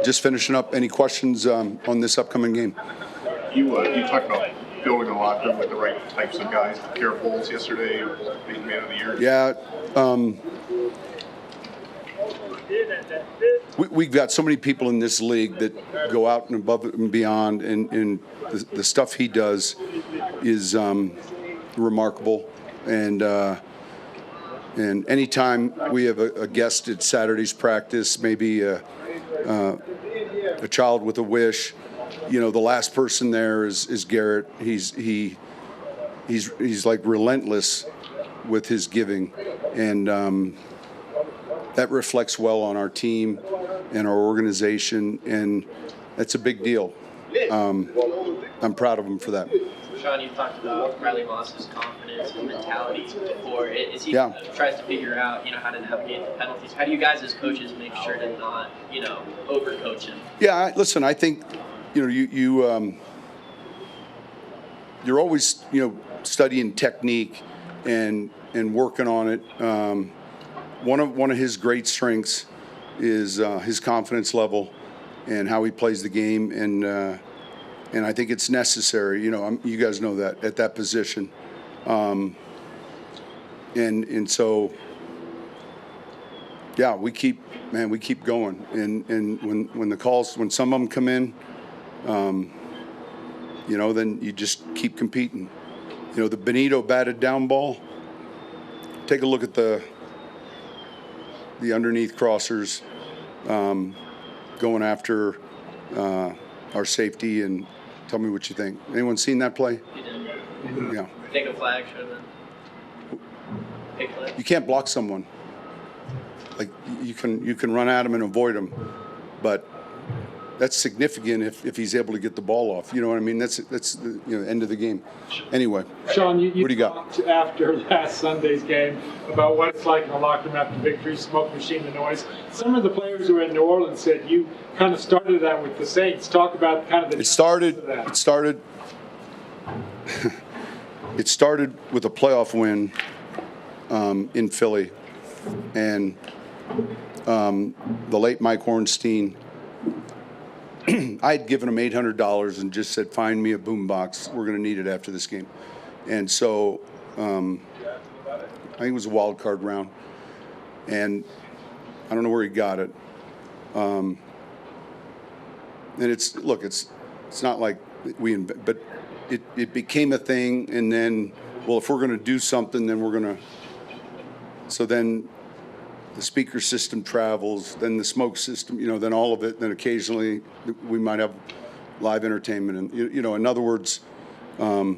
just finishing up. Any questions on this upcoming game? You talked about building a locker room with the right types of guys. Garett Bolles yesterday, Walter Payton Man of the Year. Yeah. We've got so many people in this league that go out and above and beyond, and the stuff he does is remarkable. And anytime we have a guest at Saturday's practice, maybe a child with a wish, you know, the last person there is Garrett. He's like relentless with his giving, and that reflects well on our team and our organization, and that's a big deal. I'm proud of him for that. Sean, you talked about Riley Moss's confidence and mentality before. As he Yeah. tries to figure out, how to navigate the penalties, how do you guys as coaches make sure to not, overcoach him? Yeah, listen, I think, you're always, studying technique and working on it. One of his great strengths is his confidence level and how he plays the game, and I think it's necessary. You guys know that at that position, and so yeah, we keep going, and when some of them come in, then you just keep competing. The Benito batted down ball. Take a look at the underneath crossers going after our safety, and tell me what you think. Anyone seen that play? He did. Yeah. Take a flag, should have been. Pick flag. You can't block someone. Like you can run at him and avoid him, but that's significant if he's able to get the ball off. You know what I mean? That's the end of the game. Anyway, Sean, you what do you got? talked after last Sunday's game about what it's like in the locker room after victory, smoke machine, the noise. Some of the players who were in New Orleans said you kind of started that with the Saints. Talk about kind of the. It started with a playoff win in Philly, and the late Mike Ornstein. I had given him $800 and just said, find me a boombox. We're going to need it after this game. And so I think it was a wild card round. And I don't know where he got it. And it's not like but it became a thing. And then, well, if we're going to do something, then we're going to. So then the speaker system travels, then the smoke system, then all of it, then occasionally we might have live entertainment, and in other words, but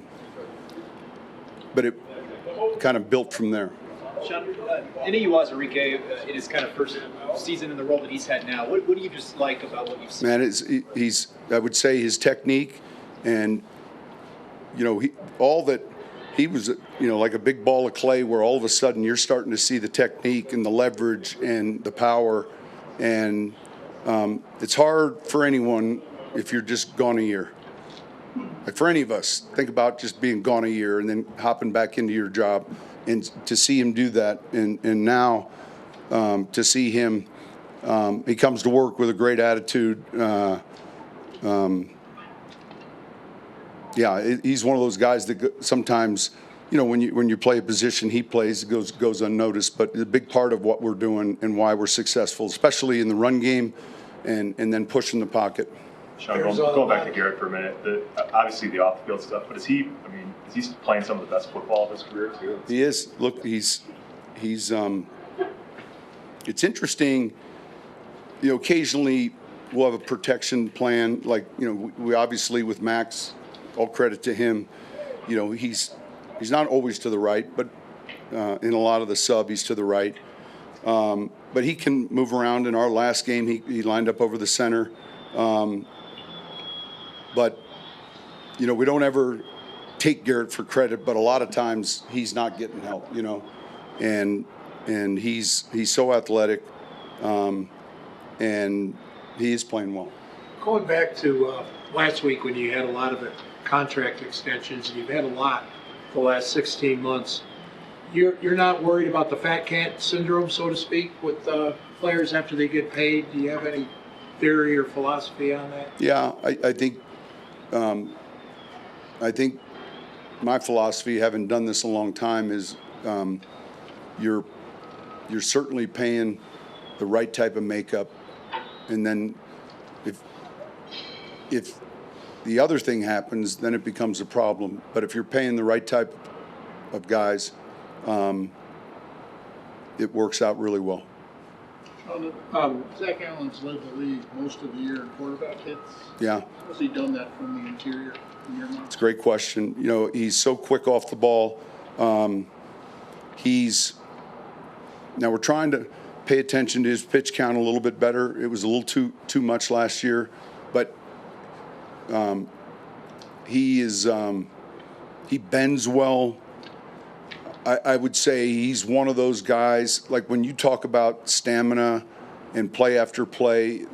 it kind of built from there. Sean, Iniuwa's Enrique in his kind of first season in the role that he's had now, what do you just like about what you've seen? Man, I would say his technique, and he was, like a big ball of clay where all of a sudden you're starting to see the technique and the leverage and the power. And it's hard for anyone if you're just gone a year. Like for any of us, think about just being gone a year and then hopping back into your job. And to see him do that, and now to see him, he comes to work with a great attitude. Yeah, he's one of those guys that sometimes, when you play a position he plays, it goes unnoticed. But a big part of what we're doing and why we're successful, especially in the run game, and then pushing the pocket. Sean, going back to Garrett for a minute, obviously the off-the-field stuff, but is he playing some of the best football of his career too? He is. Look, he's. It's interesting. Occasionally we'll have a protection plan, like we obviously with Max. All credit to him. He's not always to the right, but in a lot of the sub, he's to the right. But he can move around. In our last game, he lined up over the center. But we don't ever take Garrett for credit, but a lot of times he's not getting help. And he's so athletic, and he is playing well. Going back to last week when you had a lot of contract extensions, and you've had a lot the last 16 months, you're not worried about the fat cat syndrome, so to speak, with players after they get paid? Do you have any theory or philosophy on that? Yeah, I think my philosophy, having done this a long time, is you're certainly paying the right type of makeup, and then if the other thing happens, then it becomes a problem. But if you're paying the right type of guys, it works out really well. Zach Allen's led the league most of the year in quarterback hits. Yeah. Has he done that from the interior in your mind? It's a great question. You know, he's so quick off the ball. Now we're trying to pay attention to his pitch count a little bit better. It was a little too much last year, but he bends well. I would say he's one of those guys, like when you talk about stamina and play after play,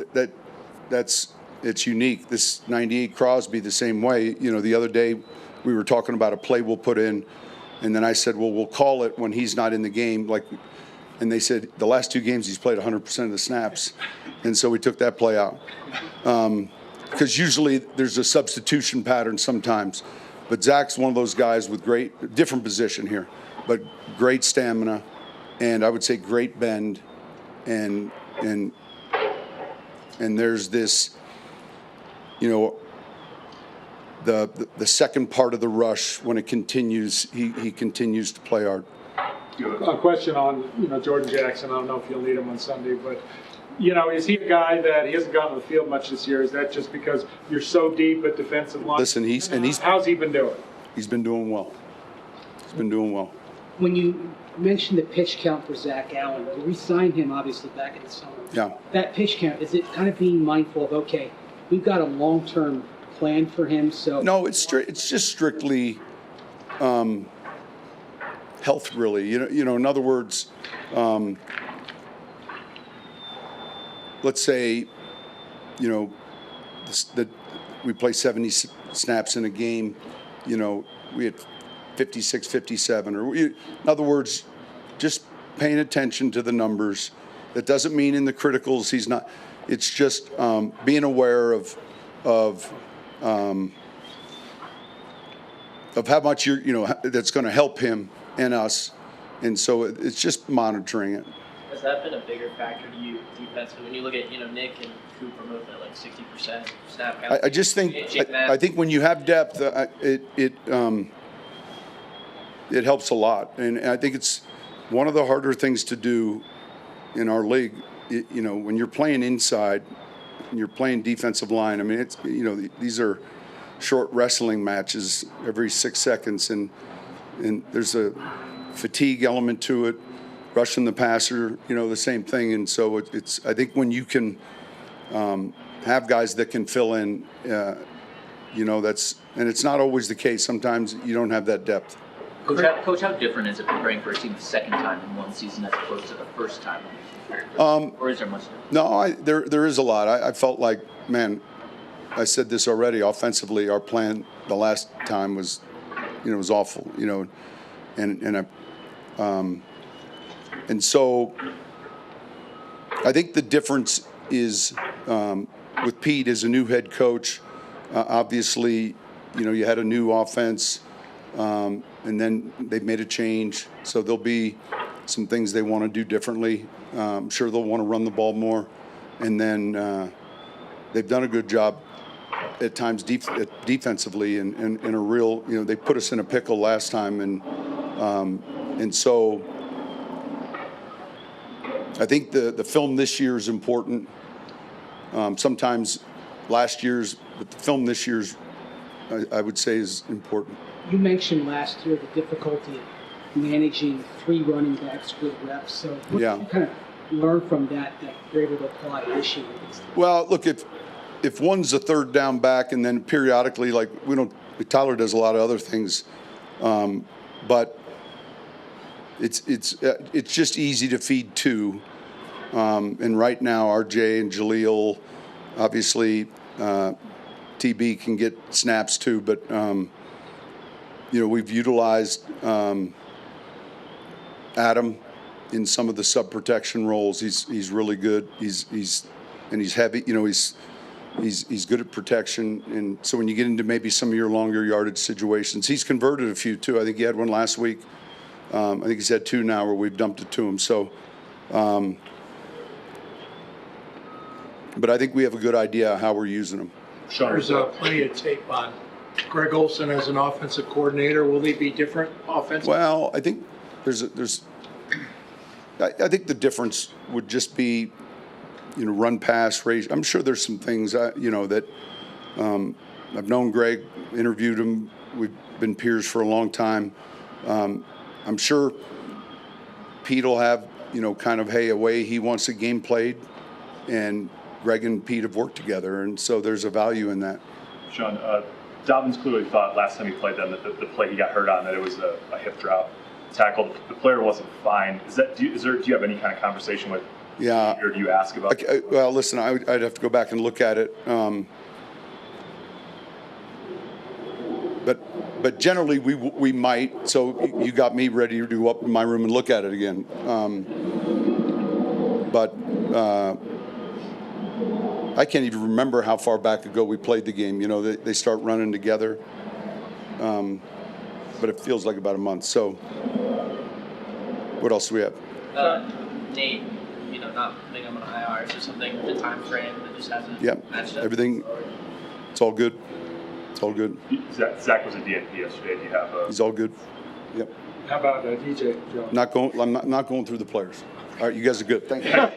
it's unique. This 98 Crosby the same way. You know, the other day we were talking about a play we'll put in, and then I said, well, we'll call it when he's not in the game. And they said the last 2 games he's played 100% of the snaps, and so we took that play out. Because usually there's a substitution pattern sometimes. But Zach's one of those guys with different position here, but great stamina, and I would say great bend, and there's this, you know, the second part of the rush when it continues, he continues to play hard. A question on, Jordan Jackson. I don't know if you'll need him on Sunday, but, is he a guy that he hasn't gotten on the field much this year? Is that just because you're so deep at defensive line? Listen, how's he been doing? He's been doing well. He's been doing well. When you mentioned the pitch count for Zach Allen, you re-signed him obviously back in the summer. Yeah. That pitch count, is it kind of being mindful of, okay, we've got a long-term plan for him, so... No, it's just strictly health, really. You know, in other words, let's say, that we play 70 snaps in a game, we had 56, 57. In other words, just paying attention to the numbers. That doesn't mean in the criticals he's not. It's just being aware of how much that's going to help him and us, and so it's just monitoring it. Has that been a bigger factor to you defensively when you look at Nick and Cooper moving at like 60% snap count? I just think I think when you have depth, it helps a lot, and I think it's one of the harder things to do in our league. When you're playing inside, and you're playing defensive line. I mean, it's these are short wrestling matches every 6 seconds, and there's a fatigue element to it. Rushing the passer, the same thing, and so it's. I think when you can have guys that can fill in, that's, and it's not always the case. Sometimes you don't have that depth. Coach, how different is it preparing for a team the second time in one season as opposed to the first time? Or is there much difference? No, there is a lot. I felt like, man, I said this already. Offensively, our plan the last time was, was awful. And so I think the difference is with Pete as a new head coach. Obviously, you had a new offense. And then they've made a change, so there'll be some things they want to do differently. I'm sure they'll want to run the ball more, and then they've done a good job at times defensively, and a real, they put us in a pickle last time, and so I think the film this year is important. Sometimes last year's, but the film this year's, I would say, is important. You mentioned last year the difficulty of managing 3 running backs with reps. So what did you kind of learn from that you're able to apply this year? Well, look, if one's a third down back, and then periodically, like Tyler does a lot of other things, but it's just easy to feed 2. And right now, RJ and Jaleel, obviously, TB can get snaps too, but we've utilized Adam in some of the sub protection roles. He's really good. He's and he's heavy. You know, he's good at protection, and so when you get into maybe some of your longer yardage situations, he's converted a few too. I think he had one last week. I think he's had 2 now where we've dumped it to him. So, but I think we have a good idea how we're using him. There's plenty of tape on Greg Olson as an offensive coordinator. Will he be different offensively? Well, I think I think the difference would just be, you know, run, pass, race. I'm sure there's some things, you know, that I've known Greg, interviewed him. We've been peers for a long time. I'm sure Pete will have, you know, kind of, hey, a way he wants the game played, and Greg and Pete have worked together, and so there's a value in that. Sean, Dobbins clearly thought last time he played them that the play he got hurt on, that it was a hip drop tackle. The player wasn't fine. Do you have any kind of conversation with? Yeah. Or do you ask about? Well, listen, I'd have to go back and look at it. But generally we might. So you got me ready to go up in my room and look at it again. But I can't even remember how far back ago we played the game. You know, they start running together. But it feels like about a month. So what else do we have? Nate, you know, not putting him on IR. Is there something with the time frame that just hasn't matched up? Everything. It's all good. It's all good. Zach was a DNP yesterday. Do you have a? He's all good. Yep. How about DJ Jones? I'm not going through the players. All right, you guys are good. Thank you.